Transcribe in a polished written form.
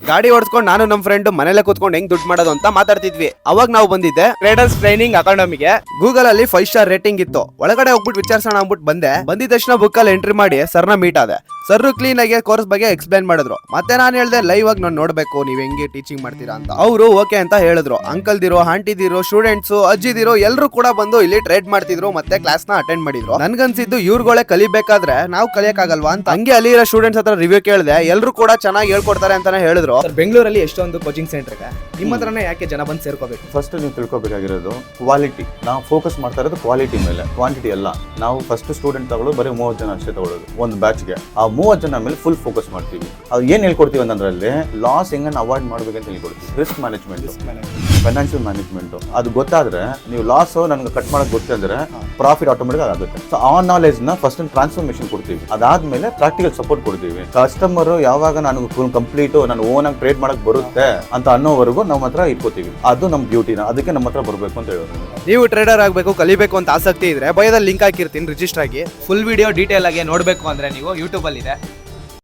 ಗಾಡಿ ಓಡಿಸ್ಕೊಂಡು ನಾನು ನಮ್ಮ ಫ್ರೆಂಡ್ ಮನೇಲೆ ಕೂತ್ಕೊಂಡು ಹೆಂಗ್ ದುಡ್ಡು ಮಾಡೋದು ಅಂತ ಮಾತಾಡ್ತಿದ್ವಿ. ಅವಾಗ ನಾವು ಬಂದಿದ್ದೆ ಟ್ರೇಡರ್ಸ್ ಟ್ರೈನಿಂಗ್ ಅಕಾಡೆಮಿಗೆ. ಗೂಗಲ್ ಅಲ್ಲಿ 5 ಸ್ಟಾರ್ ರೇಟಿಂಗ್ ಇತ್ತು. ಒಳಗಡೆ ಹೋಗ್ಬಿಟ್ಟು ವಿಚಾರಿಸೋಣ ಅಂದ್ಬಿಟ್ಟು ಬಂದೆ. ಬಂದಿದ ತಕ್ಷಣ ಬುಕ್ ಅಲ್ಲಿ ಎಂಟ್ರಿ ಮಾಡಿ ಸರ್ನ ಮೀಟ್ ಆದೆ. ಸರ್ ಕ್ಲೀನ್ ಆಗಿ ಕೋರ್ಸ್ ಬಗ್ಗೆ ಎಕ್ಸ್ಪ್ಲೈನ್ ಮಾಡಿದ್ರು. ಮತ್ತೆ ನಾನು ಹೇಳ್ದೆ ಲೈವ್ ಆಗಿ ನಾನು ನೋಡ್ಬೇಕು ನೀವ್ ಹೆಂಗೆ ಟೀಚಿಂಗ್ ಮಾಡ್ತೀರಾ ಅಂತ. ಅವರು ಓಕೆ ಅಂತ ಹೇಳಿದ್ರು. ಅಂಕಲ್ ದಿರೋ, ಆಂಟಿ ದಿರೋ, ಸ್ಟೂಡೆಂಟ್ಸ್, ಅಜ್ಜಿದಿರೋ ಎಲ್ಲರೂ ಕೂಡ ಬಂದು ಇಲ್ಲಿ ಟ್ರೇಡ್ ಮಾಡ್ತಿದ್ರು ಮತ್ತೆ ಕ್ಲಾಸ್ ನ ಅಟೆಂಡ್ ಮಾಡಿದ್ರು. ನನ್ಗನ್ಸಿದ್ದು ಇವ್ರುಗಳೇ ಕಲಿಬೇಕಾದ್ರೆ ನಾವು ಕಲಿಯಕ್ಕಾಗಲ್ವಾ ಅಂತ. ಹಂಗೆ ಅಲ್ಲಿ ಇರೋ ಸ್ಟೂಡೆಂಟ್ಸ್ ಹತ್ರ ರಿವ್ಯೂ ಕೇಳಿದೆ. ಎಲ್ಲರೂ ಕೂಡ ಚೆನ್ನಾಗಿ ಹೇಳ್ಕೊಡ್ತಾರೆ ಅಂತಾನೆ ಹೇಳಿದ್ರು. ಬೆಂಗಳೂರಲ್ಲಿ ಎಷ್ಟೊಂದು ಕೋಚಿಂಗ್ ಸೆಂಟರ್ ಇದೆ, ನಿಮ್ಮ ಹತ್ರನೇ ಯಾಕೆ ಜನ ಬಂದು ಸೇರ್ಕೋಬೇಕು? ಫಸ್ಟ್ ನೀವು ತಿಳ್ಕೊಬೇಕಾಗಿರೋದು ಕ್ವಾಲಿಟಿ. ನಾವು ಫೋಕಸ್ ಮಾಡ್ತಾ ಇರೋದು ಕ್ವಾಲಿಟಿ ಮೇಲೆ, ಕ್ವಾಂಟಿಟಿ ಅಲ್ಲ. ನಾವು ಫಸ್ಟ್ ಸ್ಟೂಡೆಂಟ್ ತಗೊಳ್ಳೋದು ಬರೀ 30 ಜನ ಅಷ್ಟೇ ತಗೊಳ್ಳೋದು ಒಂದು ಬ್ಯಾಚ್ಗೆ. ಆ 30 ಜನ ಮೇಲೆ ಫುಲ್ ಫೋಕಸ್ ಮಾಡ್ತೀವಿ. ಅದು ಏನ್ ಹೇಳ್ಕೊಡ್ತೀವಿ ಅಂತಂದ್ರಲ್ಲಿ ಲಾಸ್ ಹೆಂಗನ್ನು ಅವಾಯ್ಡ್ ಮಾಡ್ಬೇಕಂತ ಹೇಳ್ಕೊಡ್ತೀವಿ. ರಿಸ್ಕ್ ಮ್ಯಾನೇಜ್ಮೆಂಟ್, ಫೈನಾನ್ಷಿಯಲ್ ಮ್ಯಾನೇಜ್ಮೆಂಟ್ ಅದು ಗೊತ್ತಾದ್ರೆ ನೀವು ಲಾಸ್ ನನಗೆ ಕಟ್ ಮಾಡಕ್ ಗೊತ್ತಂದ್ರೆ ಪ್ರಾಫಿಟ್ ಆಟೋಮೆಟಿಕ್ ಆಗುತ್ತೆ. ಸೊ ಆ ನಾಲೆಜ್ ನ ಫಸ್ಟ್ ಟ್ರಾನ್ಸ್ಫಾರ್ಮೇಶನ್ ಕೊಡ್ತೀವಿ. ಅದಾದ್ಮೇಲೆ ಪ್ರಾಕ್ಟಿಕಲ್ ಸಪೋರ್ಟ್ ಕೊಡ್ತೀವಿ. ಕಸ್ಟಮರ್ ಯಾವಾಗ ನಾನು ಕಂಪ್ಲೀಟ್ ನಾನು ಓನ್ ಆಗಿ ಟ್ರೇಡ್ ಮಾಡಕ್ ಬರುತ್ತೆ ಅಂತ ಅನ್ನೋವರೆಗೂ ನಮ್ಮ ಹತ್ರ ಇಟ್ಕೋತೀವಿ. ಅದು ನಮ್ಮ ಬ್ಯೂಟಿನ, ಅದಕ್ಕೆ ನಮ್ಮ ಹತ್ರ ಬರ್ಬೇಕು ಅಂತ ಹೇಳೋದು. ನೀವು ಟ್ರೇಡರ್ ಆಗಬೇಕು, ಕಲಿಬೇಕು ಅಂತ ಆಸಕ್ತಿ ಇದ್ರೆ ಬಯೋದಲ್ಲಿ ಲಿಂಕ್ ಹಾಕಿರ್ತೀನಿ, ರಿಜಿಸ್ಟರ್ ಆಗಿ. ಫುಲ್ ವಿಡಿಯೋ ಡೀಟೇಲ್ ಆಗಿ ನೋಡಬೇಕು ಅಂದ್ರೆ ನೀವು ಯೂಟ್ಯೂಬ್ ಅಲ್ಲಿ ಇದೆ,